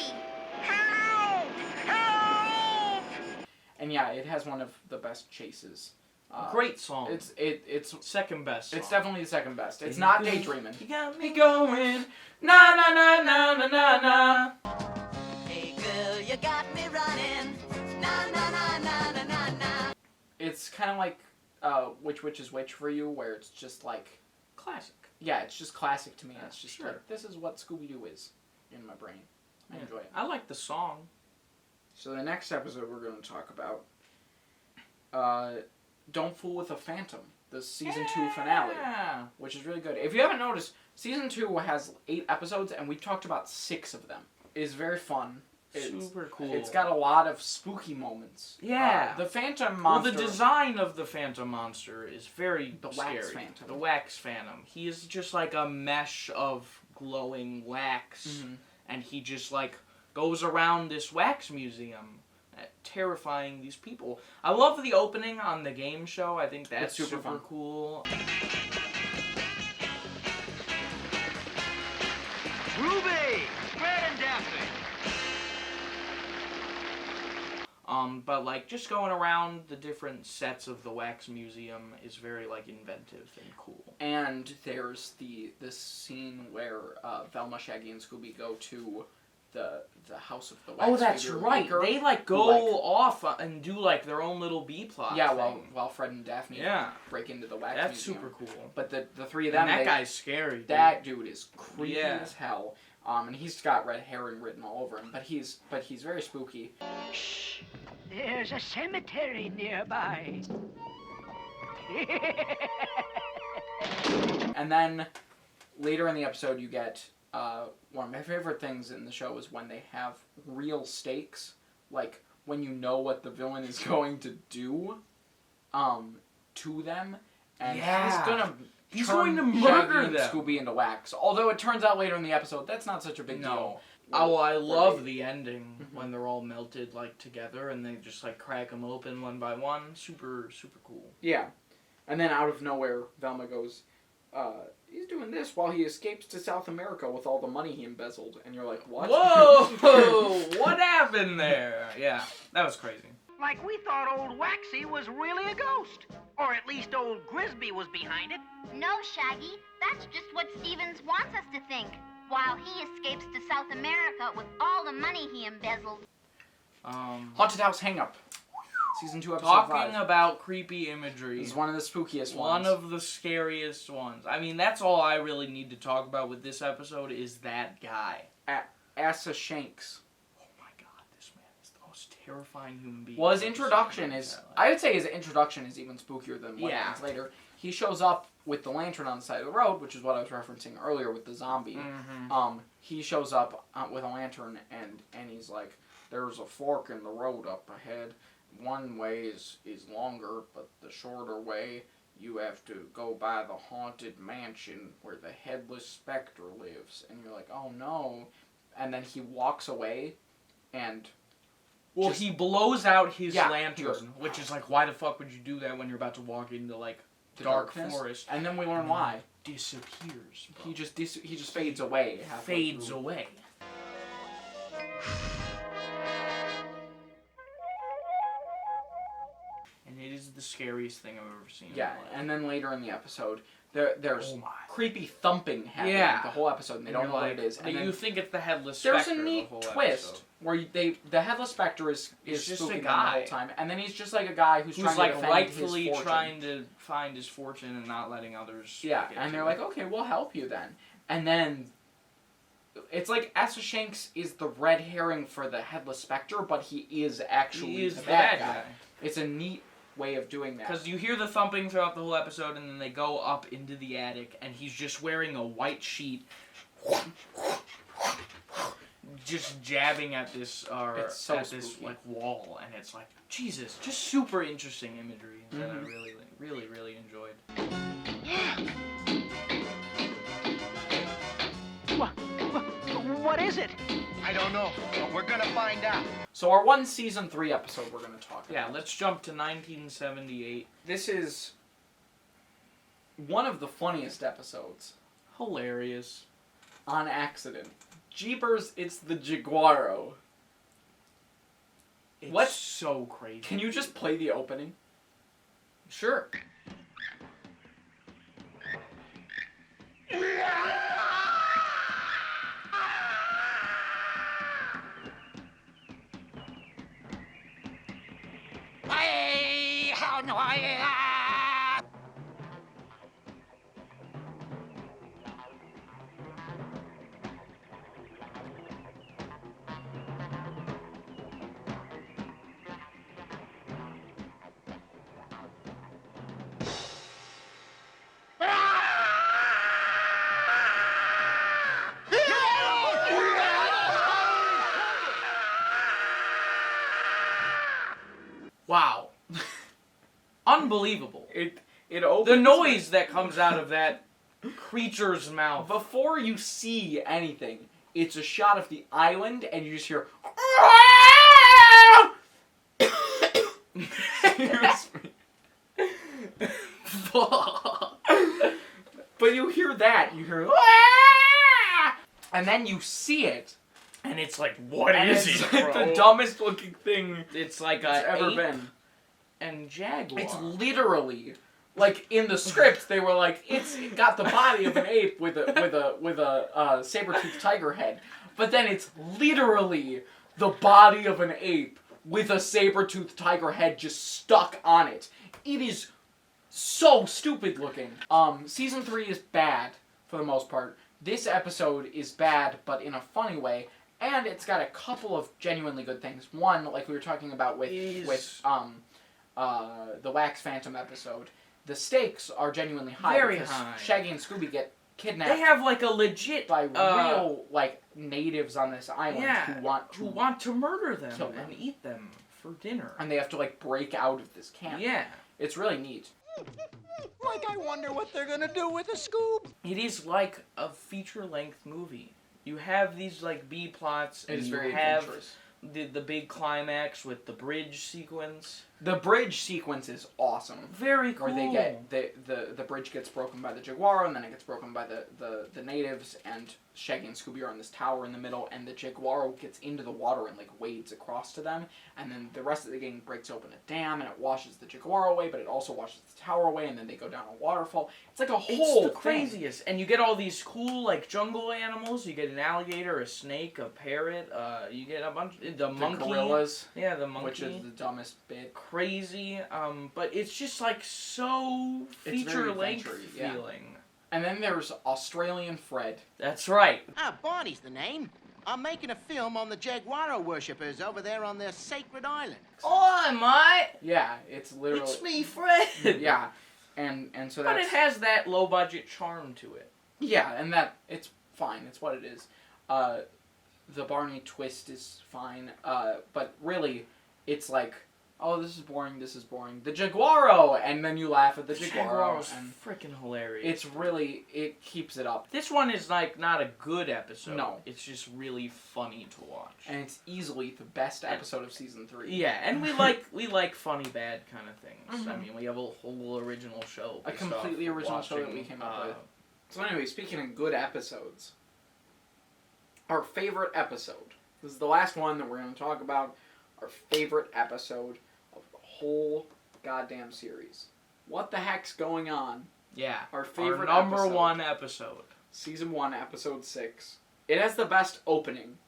Help! Help! And yeah, it has one of the best chases. Great song. It's second best song. It's definitely the second best. It's not Daydreamin'. You got me Going na na na na na na na. Hey girl, you got me running. Na na na na na na na. It's kind of like Which is Which for you, where it's just like classic. Yeah, it's just classic to me. Yeah, It's just sure. like this is what Scooby-Doo is in my brain. I enjoy it. I like the song. So the next episode we're going to talk about, Don't Fool with a Phantom, the season 2 finale, Yeah. which is really good. If you haven't noticed, season 2 has 8 episodes, and we've talked about 6 of them. It's very fun. It's Super cool. It's got a lot of spooky moments. Yeah. The Phantom Monster. Well, the design of the Phantom Monster is very The scary. Wax Phantom. The Wax Phantom. He is just like a mesh of glowing wax, Mhm. and he just like goes around this wax museum, terrifying these people. I love the opening on the game show. I think that's It's super fun. cool. Ruby! Fred and Daphne! But like just going around the different sets of the wax museum is very like inventive and cool. And there's this scene where Velma, Shaggy, and Scooby go to the house of the wax Oh, that's figure right. maker. They like go off and do like their own little B plot. Yeah, thing. while Fred and Daphne break into the wax That's museum. super cool. But the three of And them, that guy's scary. Dude. that dude is creepy Yeah. as hell. And he's got red herring written all over him. But he's very spooky. Shh! There's a cemetery nearby. And then later in the episode, you get one of my favorite things in the show is when they have real stakes, like when you know what the villain is going to do to them, and Yeah. he's going to turn murder Shaggy and them. Scooby into wax. Although it turns out later in the episode that's not such a big deal. Oh, I love they- the ending when they're all melted like together and they just like crack them open one by one. Super, super cool. Yeah. And then out of nowhere, Velma goes, he's doing this while he escapes to South America with all the money he embezzled. And you're like, what? Whoa! What happened there? Yeah, that was crazy. Like we thought old Waxy was really a ghost. Or at least old Grisby was behind it. No, Shaggy. That's just what Stevens wants us to think. While he escapes to South America with all the money he embezzled. Haunted House Hang-Up. Season 2, episode 5. Talking about creepy imagery. This is one of the spookiest One ones. of the scariest ones. I mean, that's all I really need to talk about with this episode is that guy. Asa Shanks. Oh my god, this man is the most terrifying human being. Well, his I've ever introduction seen in is... my life. I would say his introduction is even spookier than what Yeah. happens later. He shows up with the lantern on the side of the road, which is what I was referencing earlier with the zombie. Mm-hmm. He shows up with a lantern, and he's like, there's a fork in the road up ahead. One way is longer, but the shorter way, you have to go by the haunted mansion where the headless specter lives. And you're like, oh no. And then he walks away, and... Well, he blows out his Yeah, he lantern, goes, which is like, why the fuck would you do that when you're about to walk into, like, the dark darkness. forest? And then we learn why. Disappears. Bro. He just fades away. halfway Fades through. away. And it is the scariest thing I've ever seen. Yeah, in my life. and then later in the episode, there's Oh my. creepy thumping happening Yeah. the whole episode, and they don't You're know like, what it is. But And then you think it's the headless there's specter a neat the whole twist episode. where the headless specter is He's just spooking a them the guy. whole time, and then he's just like a guy who's trying like to defend rightfully his fortune. trying to find his fortune and not letting others. Yeah, get and to they're it. like, okay, we'll help you then. And then it's like Asa Shanks is the red herring for the headless specter, but he is actually he is the the bad bad guy. guy. It's a neat way of doing that. Because you hear the thumping throughout the whole episode, and then they go up into the attic, and he's just wearing a white sheet, just jabbing at this It's so at this spooky. like wall, and it's like Jesus, just super interesting imagery that I really enjoyed. What is it? I don't know, but we're gonna find out. So our one season 3 episode we're going to talk about. Yeah, let's jump to 1978. This is one of the funniest episodes. Hilarious. On accident. Jeepers, it's the Jaguaro. It's What? so crazy. Can you just play the opening? Sure. Wow. Unbelievable. It opens. The noise that comes out of that creature's mouth. Before you see anything, it's a shot of the island, and you just hear. Excuse me. But you hear that, you hear. And then you see it. And it's like, what And is it's it, like bro? the dumbest looking thing It's like that's a ever ape been. and jaguar. It's literally like in the script they were like it's got the body of an ape with a saber-toothed tiger head, but then it's literally the body of an ape with a saber-toothed tiger head just stuck on it. It is so stupid looking. Season 3 is bad for the most part. This episode is bad, but in a funny way. And it's got a couple of genuinely good things. One, like we were talking about with the Wax Phantom episode, the stakes are genuinely high. Very because high. Shaggy and Scooby get kidnapped They have like a legit by real like natives on this island who want to murder kill them them. and eat them for dinner. and they have to like break out of this camp. Yeah. It's really neat. Like I wonder what they're gonna do with a Scoob. It is like a feature-length movie. You have these like B plots, It and is you very have adventurous. the big climax with the bridge sequence. The bridge sequence is awesome. Very cool. Where they get the bridge gets broken by the jaguar, and then it gets broken by the natives, and Shaggy and Scooby are on this tower in the middle, and the jaguar gets into the water and like wades across to them, and then the rest of the gang breaks open a dam and it washes the jaguar away, but it also washes the tower away, and then they go down a waterfall. It's like a whole It's the craziest, and you get all these cool like jungle animals. You get an alligator, a snake, a parrot. You get a bunch. The monkey. Gorillas, Yeah, the monkey. which is the dumbest bit. Crazy. But it's just like so It's very feature-length adventure-y, yeah. feeling. And then there's Australian Fred. That's right. Ah, Barney's the name. I'm making a film on the Jaguaro worshippers over there on their sacred island. Oh, mate. Yeah, it's literally. It's me, Fred. Yeah, and so But that's. it has that low-budget charm to it. Yeah, and that it's fine. It's what it is. The Barney twist is fine. But really, it's like, oh, this is boring. This is boring. The Jaguaro, and then you laugh at the Jaguaro, Jaguaro's and freaking hilarious. it's really it keeps it up, This one is like not a good episode. No. It's just really funny to watch. and it's easily the best episode of season 3. Yeah, and we like funny bad kind of things. I Mhm. mean, we have a whole original show. A based off completely original show that watching, we came up with. So anyway, speaking of good episodes, our favorite episode. This is the last one that we're going to talk about. Our favorite episode of the whole goddamn series. What the heck's going on? Yeah, Our favorite our number episode. one episode. Season 1, episode 6. It has the best opening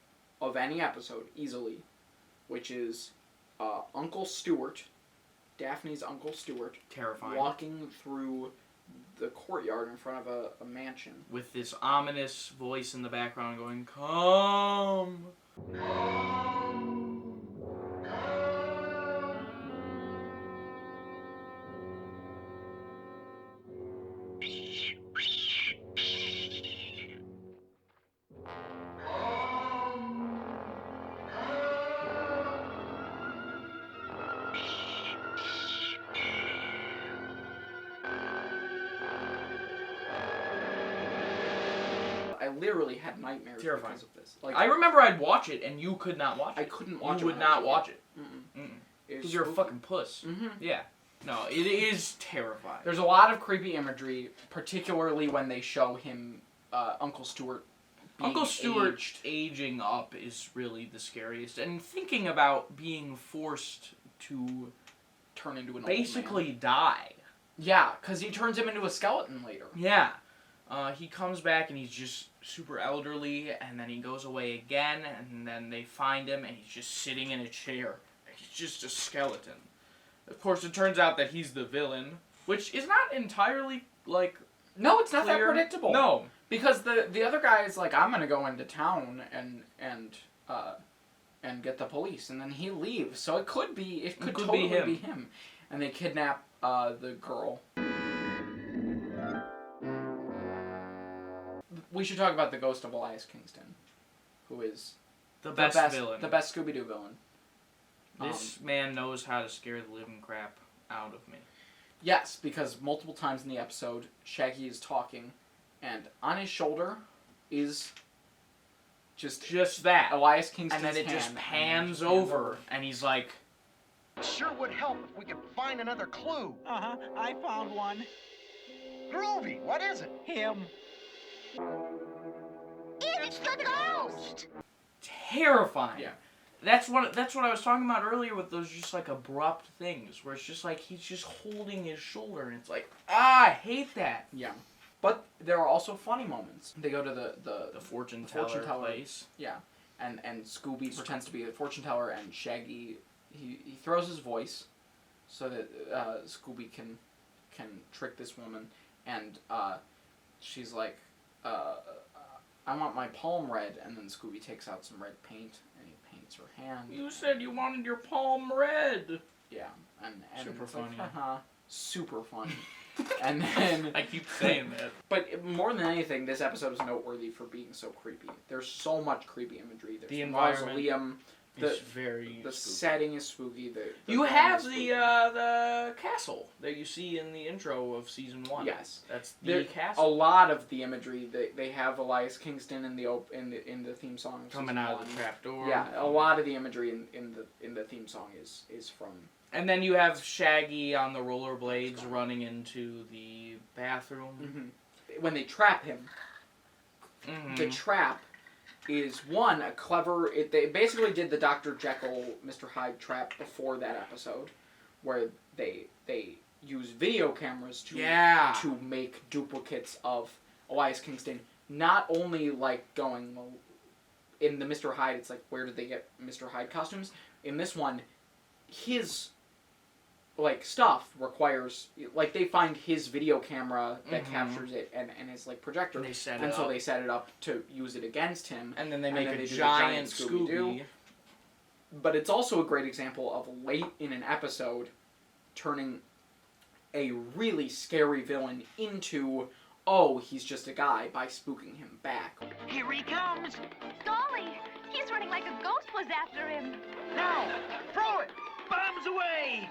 of any episode, easily, which is Uncle Stuart, Daphne's Uncle Stuart, Terrifying. walking through the courtyard in front of a mansion. With this ominous voice in the background going, "Come." I literally had nightmares Terrifying. because of this. Like I remember I'd watch it and you could not watch it. I couldn't watch it. You would when I was not a watch kid. it. Mm-mm. It was Because you're a spooky. fucking puss. Mhm. Yeah. No, it is terrifying. There's a lot of creepy imagery, particularly when they show him, Uncle Stuart. Being Uncle Stuart aged. aging up is really the scariest. And thinking about being forced to turn into an basically old man. die. Yeah, because he turns him into a skeleton later. Yeah. He comes back and he's just super elderly, and then he goes away again, and then they find him, and he's just sitting in a chair. He's just a skeleton. Of course, it turns out that he's the villain, which is not entirely, like, No, it's not clear. that predictable. No. Because the other guy is like, I'm gonna go into town and get the police, and then he leaves. So it could be totally be him. And they kidnap the girl. We should talk about the ghost of Elias Kingston, who is The best villain. the best Scooby-Doo villain. This man knows how to scare the living crap out of me. Yes, because multiple times in the episode, Shaggy is talking, and on his shoulder is Just that. Elias Kingston's And then it hand, just and pans it over, and he's like, It sure would help if we could find another clue. Uh-huh, I found one. Groovy, what is it? Him. It's the ghost! terrifying. Yeah. That's what I was talking about earlier with those just like abrupt things where it's just like he's just holding his shoulder and it's like, I hate that. Yeah. But there are also funny moments. They go to The fortune teller place. Yeah. And Scooby pretends to be a fortune teller, and Shaggy he throws his voice so that Scooby can trick this woman, and she's like, I want my palm red, and then Scooby takes out some red paint and he paints her hand. You said you wanted your palm red. Yeah, and Super it's like, funny. haha, super funny. And then I keep saying that. But more than anything, this episode is noteworthy for being so creepy. There's so much creepy imagery. There's The the environment. mausoleum, It's very The spooky. setting is spooky. The You villain have is the spooky. the castle that you see in the intro of season 1. Yes. That's the There, a castle lot of the imagery they have Elias Kingston in the theme song of coming season out 1. of the trapdoor. Yeah, a lot of the imagery in the theme song is from. And then you have Shaggy on the rollerblades running into the bathroom. When they trap him, Mm-hmm. the trap is one a clever. They basically did the Dr. Jekyll, Mr. Hyde trap before that episode, where they use video cameras to make duplicates of Elias Kingston. Not only like going in the Mr. Hyde, it's like where did they get Mr. Hyde costumes? In this one, his like stuff requires like they find his video camera that captures it and his like projector, And they set and it so up. they set it up to use it against him. And then they and make then a they do the giant Scooby-Doo. Scooby. But it's also a great example of late in an episode turning a really scary villain into, oh, he's just a guy by spooking him back. Here he comes. Golly, he's running like a ghost was after him. Now, throw it. Bombs away.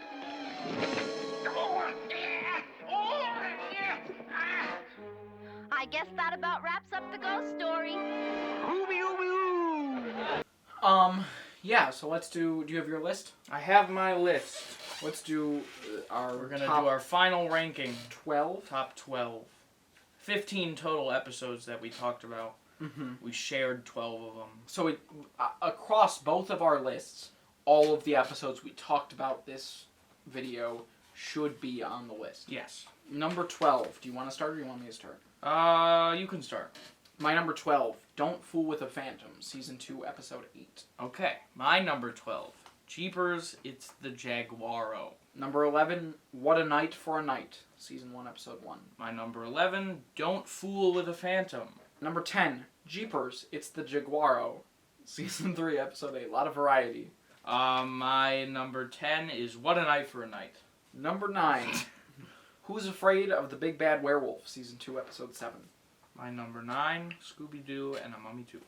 I guess that about wraps up the ghost story. Yeah, so let's do you have your list? I have my list. Let's do our We're gonna top do our final ranking. 12. Top 12. 15 total episodes that we talked about. We shared 12 of them. So across both of our lists, all of the episodes we talked about this video should be on the list. Yes. Number 12. Do you want to start or do you want me to start? You can start. My number 12, Don't Fool with a Phantom, Season 2, Episode 8. Okay. My number 12. Jeepers, It's the Jaguaro. Number 11, What a Night for a Night, Season 1, Episode 1. My number 11. Don't Fool with a Phantom. Number 10, Jeepers, It's the Jaguaro, Season 3, Episode 8. A lot of variety. My number 10 is What a Night for a Night. Number 9, Who's Afraid of the Big Bad Werewolf, Season 2, Episode 7. My number 9, Scooby-Doo and a Mummy 2.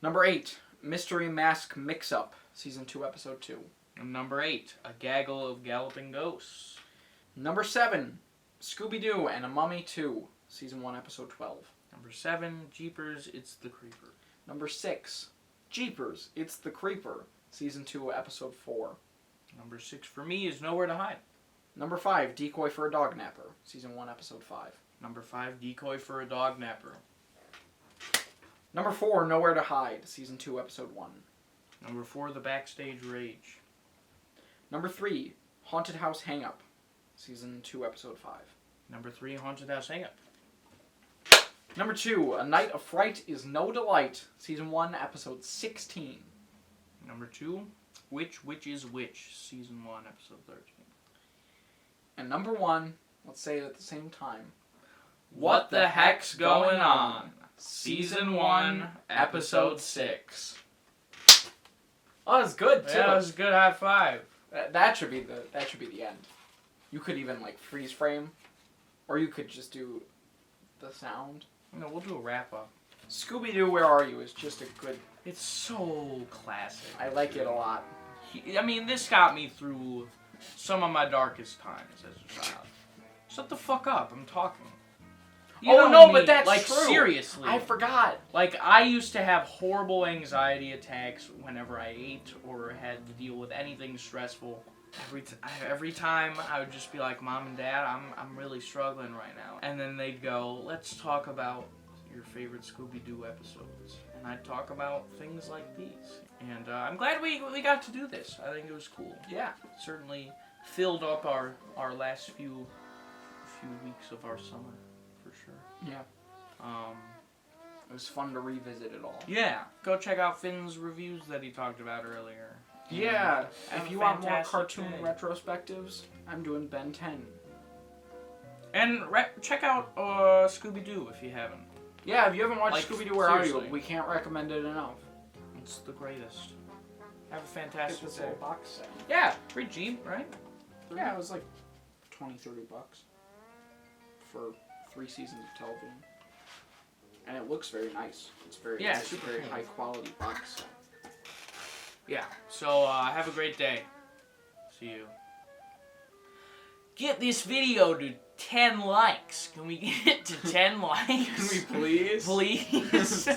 Number 8, Mystery Mask Mix-Up, Season 2, Episode 2. And number 8, A Gaggle of Galloping Ghosts. Number 7, Scooby-Doo and a Mummy 2, Season 1, Episode 12. Number 7, Jeepers, It's the Creeper. Number 6, Jeepers, It's the Creeper, Season 2, Episode 4. Number 6 for me is Nowhere to Hide. Number 5, Decoy for a Dog Napper, Season 1, Episode 5. Number 5, Decoy for a Dog Napper. Number 4, Nowhere to Hide, Season 2, Episode 1. Number 4, The Backstage Rage. Number 3, Haunted House Hang-Up, Season 2, Episode 5. Number 3, Haunted House Hang-Up. Number 2, A Night of Fright is No Delight, Season 1, Episode 16. Number 2, Which is Which, Season 1, Episode 13. And number 1, let's say it at the same time. What the Heck's Going On? Season 1, Episode 6. Oh, that's good too. Yeah, that was a good high five. That should be the end. You could even like freeze frame, or you could just do the sound. No, we'll do a wrap up. Scooby-Doo Where Are You is just a good. It's so classic. I like it a lot. I mean, this got me through some of my darkest times as a child. Shut the fuck up, I'm talking. You Oh, know no, but that's like, true. seriously. I forgot. Like, I used to have horrible anxiety attacks whenever I ate or had to deal with anything stressful. Every time I would just be like, Mom and Dad, I'm really struggling right now. And then they'd go, let's talk about your favorite Scooby-Doo episodes. And I'd talk about things like these. And I'm glad we got to do this. I think it was cool. Yeah. It certainly filled up our last few weeks of our summer, for sure. Yeah. It was fun to revisit it all. Yeah. Go check out Finn's reviews that he talked about earlier. Yeah. Have If a you want more fantastic cartoon day. retrospectives, I'm doing Ben 10. And check out Scooby-Doo if you haven't. Yeah, if you haven't watched Like, Scooby-Doo Where Are You, seriously. we can't recommend it enough. It's the greatest. Have a Get fantastic this day. little box set. Yeah, pretty cheap, right? Yeah, it was like $20-$30 for 3 seasons of television. And it looks very nice. It's very Yeah, it's super very clean. high quality box set. Yeah. So have a great day. See you. Get this video to 10 likes. Can we get it to 10 likes? Can we please? Please.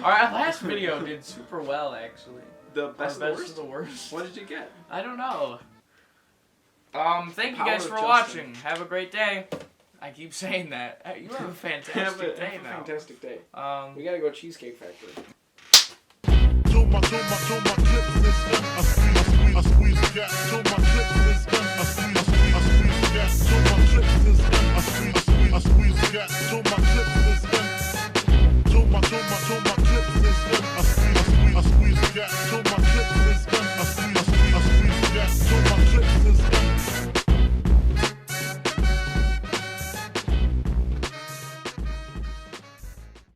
Our last video did super well, actually. The best Our of the worst? of the worst. What did you get? I don't know. Thank you Power guys of for Justin. watching. Have a great day. I keep saying that. You have a fantastic day Have a now. fantastic day. We gotta go Cheesecake Factory. To my clips is I squeeze gas. To my clips is I squeeze gas. To my clips is I squeeze gas. To my clips is